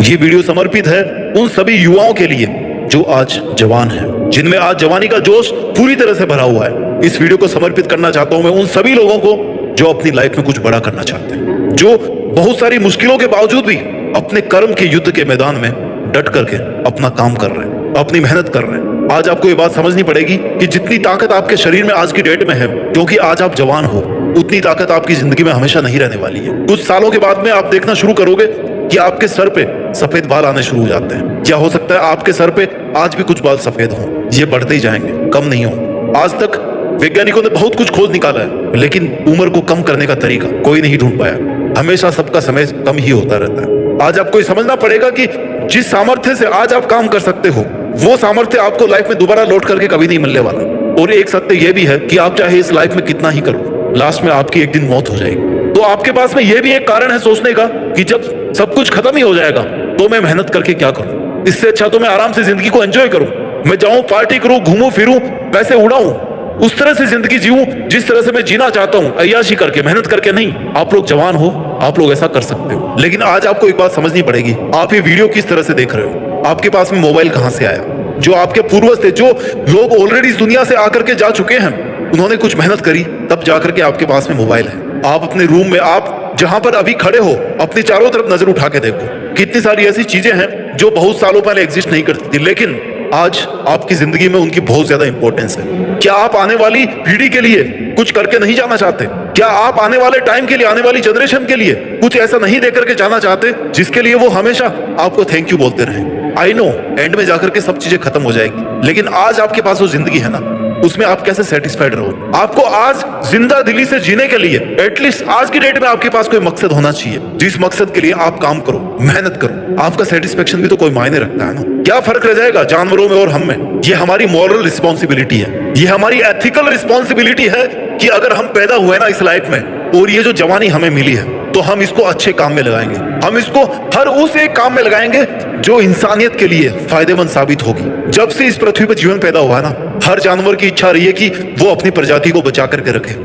ये वीडियो समर्पित है उन सभी युवाओं के लिए जो आज जवान हैं, जिनमें आज जवानी का जोश पूरी तरह से भरा हुआ है। इस वीडियो को समर्पित करना चाहता हूं मैं उन सभी लोगों को जो अपनी लाइफ में कुछ बड़ा करना चाहते हैं, जो बहुत सारी मुश्किलों के बावजूद भी अपने कर्म के युद्ध के मैदान में डट करके अपना काम कर रहे हैं, अपनी मेहनत कर रहे हैं। आज आपको ये बात समझनी पड़ेगी कि जितनी ताकत आपके शरीर में आज की डेट में है, क्योंकि आज आप जवान हो, उतनी ताकत आपकी जिंदगी में हमेशा नहीं रहने वाली है। कुछ सालों के बाद में आप देखना शुरू करोगे कि आपके सर पे सफेद बाल आने शुरू हो जाते हैं। क्या हो सकता है आपके सर पे आज भी कुछ बाल सफेद हों? ये बढ़ते ही जाएंगे, कम नहीं हो। आज तक वैज्ञानिकों ने बहुत कुछ खोज निकाला है, लेकिन उम्र को कम करने का तरीका कोई नहीं ढूंढ पाया। हमेशा सबका समय कम ही होता रहता है। आज आपको ये समझना पड़ेगा कि जिस सामर्थ्य से आज आप काम कर सकते हो, वो सामर्थ्य आपको लाइफ में दोबारा लौट करके कभी नहीं मिलने वाला। और एक सत्य ये भी है कि आप चाहे इस लाइफ में कितना ही करो, लास्ट में आपकी एक दिन मौत हो जाएगी। तो आपके पास में ये भी एक कारण है सोचने का कि जब सब कुछ खत्म ही हो जाएगा तो मैं मेहनत करके क्या करूं? इससे अच्छा तो मैं आराम से जिंदगी को एंजॉय करूं, मैं जाऊं, पार्टी करूं, घूमूं फिरूं, पैसे उड़ाऊं, उस तरह से जिंदगी जीऊं जिस तरह से मैं जीना चाहता हूं, अय्याशी करके, मेहनत करके नहीं। आप लोग जवान हो, आप लोग ऐसा कर सकते हो। लेकिन आज आपको एक बात समझनी पड़ेगी, आप ये वीडियो किस तरह से देख रहे हो? आपके पास में मोबाइल कहां से आया? जो आपके पूर्वज थे, जो लोग ऑलरेडी इस दुनिया से आकर के जा चुके हैं, उन्होंने कुछ मेहनत करी, तब जाकर के आपके पास में मोबाइल है। आप अपने रूम में, आप जहां पर अभी खड़े हो, अपनी चारों तरफ नजर उठा के देखो, कितनी सारी ऐसी चीजें हैं जो बहुत सालों पहले एग्जिस्ट नहीं करती थी, लेकिन आज आपकी जिंदगी में उनकी बहुत ज्यादा इंपॉर्टेंस है। क्या आप आने वाली पीढ़ी के लिए कुछ करके नहीं जाना चाहते? क्या आप आने वाले टाइम के लिए, आने वाली जनरेशन के लिए कुछ ऐसा नहीं दे करके जाना चाहते जिसके लिए वो हमेशा आपको थैंक यू बोलते रहे? आई नो एंड में जाकर के सब चीजें खत्म हो जाएगी, लेकिन आज आपके पास वो जिंदगी है ना, उसमें आप कैसे सेटिस्फाइड रहो? आपको आज जिंदा दिली से जीने के लिए एटलीस्ट आज की डेट में आपके पास कोई मकसद होना चाहिए, जिस मकसद के लिए आप काम करो, मेहनत करो। आपका सेटिस्फेक्शन भी तो कोई मायने रखता है ना। क्या फर्क रह जाएगा जानवरों में और हम में? ये हमारी मॉरल रिस्पॉन्सिबिलिटी है, ये हमारी एथिकल रिस्पॉन्सिबिलिटी है कि अगर हम पैदा हुए ना इस लाइफ में, और ये जो जवानी हमें मिली है, तो हम इसको अच्छे काम में लगाएंगे। हम इसको हर उस एक काम में लगाएंगे जो इंसानियत के लिए फायदेमंद साबित होगी। जब से इस पृथ्वी पर जीवन पैदा हुआ ना, हर जानवर की इच्छा रही है कि वो अपनी प्रजाति को बचा करके रखे।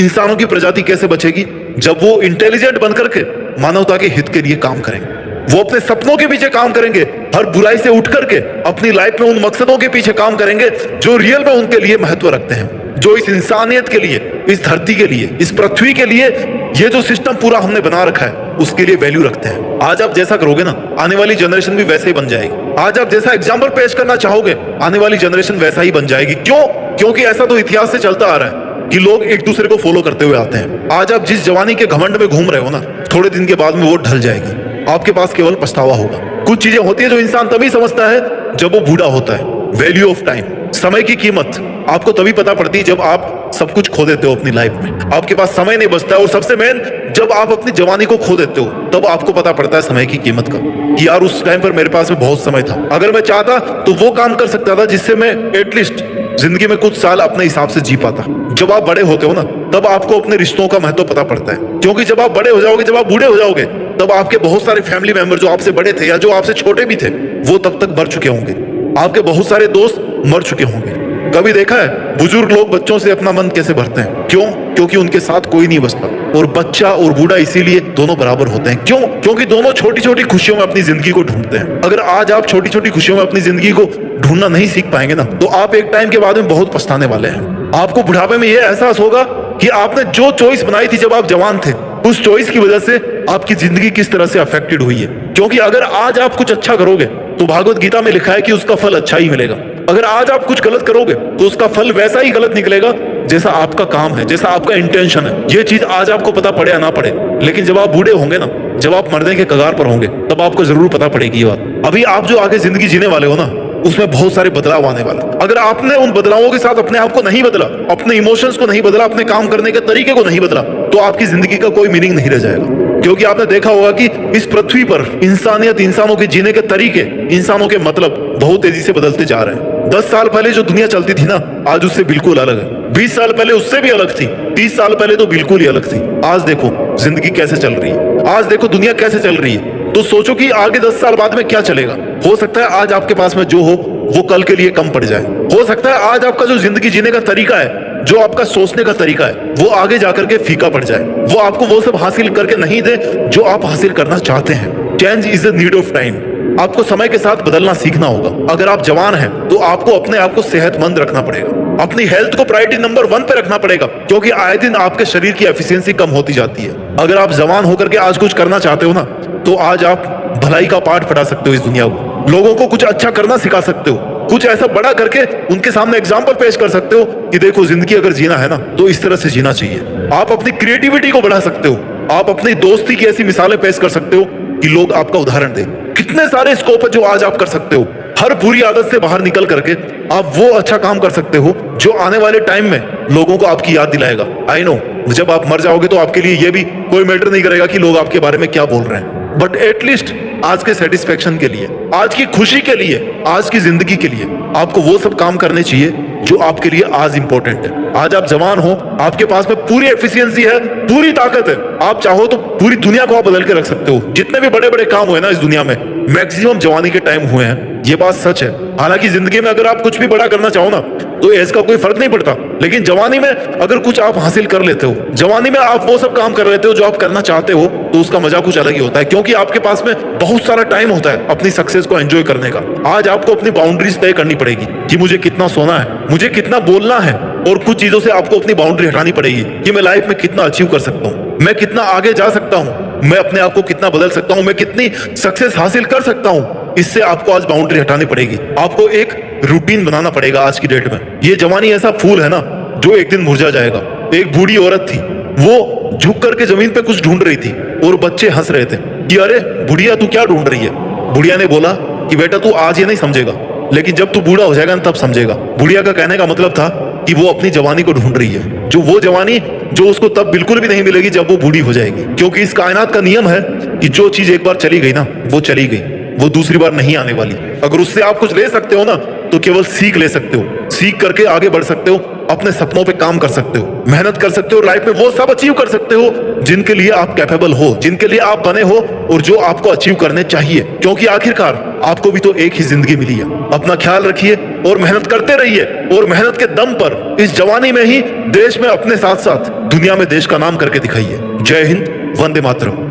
इंसानों की प्रजाति कैसे बचेगी? जब वो इंटेलिजेंट बनकर के मानवता के हित के लिए काम करेंगे, वो अपने सपनों के पीछे काम करेंगे, हर बुराई से उठ करके अपनी लाइफ में उन मकसदों के पीछे काम करेंगे जो रियल में उनके लिए महत्व रखते हैं, जो इस इंसानियत के लिए, इस धरती के लिए, इस पृथ्वी के लिए, ये जो सिस्टम पूरा हमने बना रखा है उसके लिए वैल्यू रखते हैं। आज आप जैसा करोगे ना, आने वाली जनरेशन भी वैसे ही बन जाएगी। आज आप जैसा एग्जाम्पल पेश करना चाहोगे, आने वाली जनरेशन वैसा ही बन जाएगी। क्यों? क्योंकि ऐसा तो इतिहास से चलता आ रहा है कि लोग एक दूसरे को फॉलो करते हुए आते हैं। आज आप जिस जवानी के घमंड में घूम रहे हो ना, थोड़े दिन के बाद में वो ढल जाएगी। आपके पास केवल पछतावा होगा। कुछ चीजें होती है जो इंसान तभी समझता है जब वो बूढ़ा होता है। वैल्यू ऑफ टाइम, समय की कीमत आपको तभी पता पड़ती है जब आप सब कुछ खो देते हो अपनी लाइफ में, आपके पास समय नहीं बचता है। और सबसे मेन, जब आप अपनी जवानी को खो देते हो तब आपको पता पड़ता है समय की कीमत का, कि यार उस टाइम पर मेरे पास में बहुत समय था, अगर मैं चाहता तो वो काम कर सकता था जिससे मैं एटलीस्ट जिंदगी में कुछ साल अपने हिसाब से जी पाता। जब आप बड़े होते हो ना, तब आपको अपने रिश्तों का महत्व पता पड़ता है, क्योंकि जब आप बड़े हो जाओगे, जब आप बूढ़े हो जाओगे, तब आपके बहुत सारे फैमिली मेंबर जो आपसे बड़े थे या जो आपसे छोटे भी थे, वो तब तक मर चुके होंगे। आपके बहुत सारे दोस्त मर चुके होंगे। कभी देखा है बुजुर्ग लोग बच्चों से अपना मन कैसे भरते हैं? क्यों? क्योंकि उनके साथ कोई नहीं बचता। और बच्चा और बूढ़ा इसीलिए दोनों बराबर होते हैं। क्यों? क्योंकि दोनों छोटी छोटी खुशियों में अपनी जिंदगी को ढूंढते हैं। अगर आज आप छोटी छोटी खुशियों में अपनी जिंदगी को ढूंढना नहीं सीख पाएंगे ना, तो आप एक टाइम के बाद में बहुत पछताने वाले हैं। आपको बुढ़ापे में यह एहसास होगा कि आपने जो चॉइस बनाई थी जब आप जवान थे, उस चॉइस की वजह से आपकी जिंदगी किस तरह से अफेक्टेड हुई है। क्योंकि अगर आज आप कुछ अच्छा करोगे तो भागवत गीता में लिखा है कि उसका फल अच्छा ही मिलेगा। अगर आज आप कुछ गलत करोगे तो उसका फल वैसा ही गलत निकलेगा जैसा आपका काम है, जैसा आपका इंटेंशन है। ये चीज आज आपको पता पड़े या ना पड़े, लेकिन जब आप बूढ़े होंगे ना, जब आप मरने के कगार पर होंगे, तब आपको जरूर पता पड़ेगी ये बात। अभी आप जो आगे जिंदगी जीने वाले हो ना, उसमें बहुत सारे बदलाव आने वाले। अगर आपने उन बदलावों के साथ अपने आप को नहीं बदला, अपने इमोशंस को नहीं बदला, अपने काम करने के तरीके को नहीं बदला, तो आपकी जिंदगी का कोई मीनिंग नहीं रह जाएगा। क्योंकि आपने देखा होगा कि इस पृथ्वी पर इंसानियत, इंसानों के जीने के तरीके, इंसानों के मतलब बहुत तेजी से बदलते जा रहे हैं। 10 साल पहले जो दुनिया चलती थी ना, आज उससे बिल्कुल अलग है। 20 साल पहले उससे भी अलग थी। 30 साल पहले तो बिल्कुल ही अलग थी। आज देखो जिंदगी कैसे चल रही है, आज देखो दुनिया कैसे चल रही है। तो सोचो कि आगे 10 साल बाद में क्या चलेगा। हो सकता है आज आपके पास में जो हो वो कल के लिए कम पड़ जाए। हो सकता है आज आपका जो जिंदगी जीने का तरीका है, जो आपका सोचने का तरीका है, वो आगे जाकर के फीका पड़ जाए। वो आपको वो सब हासिल करके नहीं दे जो आप हासिल करना चाहते हैं। Change is the need of time. आपको समय के साथ बदलना सीखना होगा। अगर आप जवान हैं तो आपको अपने आप को सेहतमंद रखना पड़ेगा, अपनी हेल्थ को प्रायोरिटी नंबर 1 पे रखना पड़ेगा, क्योंकि आए दिन आपके शरीर की एफिशिएंसी कम होती जाती है। अगर आप जवान होकर के आज कुछ करना चाहते हो ना, तो आज आप भलाई का पाठ पढ़ा सकते हो इस दुनिया को, लोगों को कुछ अच्छा करना सिखा सकते हो, कुछ ऐसा बड़ा करके उनके सामने एग्जाम्पल पेश कर सकते हो कि देखो जिंदगी अगर जीना है ना तो इस तरह से जीना चाहिए। आप अपनी क्रिएटिविटी को बढ़ा सकते हो, आप अपनी दोस्ती की ऐसी मिसालें पेश कर सकते हो कि लोग आपका उदाहरण दें। कितने सारे स्कोप है जो आज आप कर सकते हो। हर बुरी आदत से बाहर निकल करके आप वो अच्छा काम कर सकते हो जो आने वाले टाइम में लोगों को आपकी याद दिलाएगा। आई नो जब आप मर जाओगे तो आपके लिए ये भी कोई मैटर नहीं करेगा कि लोग आपके बारे में क्या बोल रहे हैं, बट एटलीस्ट आज के सेटिस्फेक्शन के लिए, आज की खुशी के लिए, आज की जिंदगी के लिए आपको वो सब काम करने चाहिए जो आपके लिए आज इंपॉर्टेंट है। आज आप जवान हो, आपके पास में पूरी एफिशिएंसी है, पूरी ताकत है। आप चाहो तो पूरी दुनिया को आप बदल के रख सकते हो। जितने भी बड़े बड़े काम हुए ना इस दुनिया में, मैक्सिमम जवानी के टाइम हुए हैं, ये बात सच है। हालांकि जिंदगी में अगर आप कुछ भी बड़ा करना चाहो ना तो एज का कोई फर्क नहीं पड़ता, लेकिन जवानी में अगर कुछ आप हासिल कर लेते हो, जवानी में आप वो सब काम कर लेते हो जो आप करना चाहते हो, तो उसका मजा कुछ अलग ही होता है, क्योंकि आपके पास में बहुत सारा टाइम होता है अपनी सक्सेस को एंजॉय करने का। आज आपको अपनी बाउंड्रीज तय करनी पड़ेगी कि मुझे कितना सोना है, मुझे कितना बोलना है, और कुछ चीजों से आपको अपनी बाउंड्री हटानी पड़ेगी कि मैं लाइफ में कितना अचीव कर सकता हूँ, मैं कितना आगे जा सकता हूँ, मैं अपने आप को कितना बदल सकता हूँ, मैं कितनी सक्सेस हासिल कर सकता हूँ। इससे आपको आज बाउंड्री हटानी पड़ेगी। आपको एक रूटीन बनाना पड़ेगा आज की डेट में। ये जवानी ऐसा फूल है ना जो एक दिन मुरझा जाएगा। एक बूढ़ी औरत थी, वो झुक करके जमीन पे कुछ ढूंढ रही थी और बच्चे हंस रहे थे कि अरे बुढ़िया तू क्या ढूंढ रही है। बुढ़िया ने बोला कि बेटा तू आज ये नहीं समझेगा, लेकिन जब तू बूढ़ा हो जाएगा ना तब समझेगा। बुढ़िया का कहने का मतलब था कि वो अपनी जवानी को ढूंढ रही है, जो वो जवानी जो उसको तब बिल्कुल भी नहीं मिलेगी जब वो बूढ़ी हो जाएगी, क्योंकि इस कायनात का नियम है कि जो चीज एक बार चली गई ना वो चली गई, वो दूसरी बार नहीं आने वाली। अगर उससे आप कुछ ले सकते हो ना तो केवल सीख ले सकते हो, सीख करके आगे बढ़ सकते हो, अपने सपनों पे काम कर सकते हो, मेहनत कर सकते हो, लाइफ में वो सब अचीव कर सकते हो जिनके लिए आप कैपेबल हो, जिनके लिए आप बने हो और जो आपको अचीव करने चाहिए, क्योंकि आखिरकार आपको भी तो एक ही जिंदगी मिली है। अपना ख्याल रखिए और मेहनत करते रहिए, और मेहनत के दम पर इस जवानी में ही देश में अपने साथ साथ दुनिया में देश का नाम करके दिखाइए। जय हिंद, वंदे मातरम।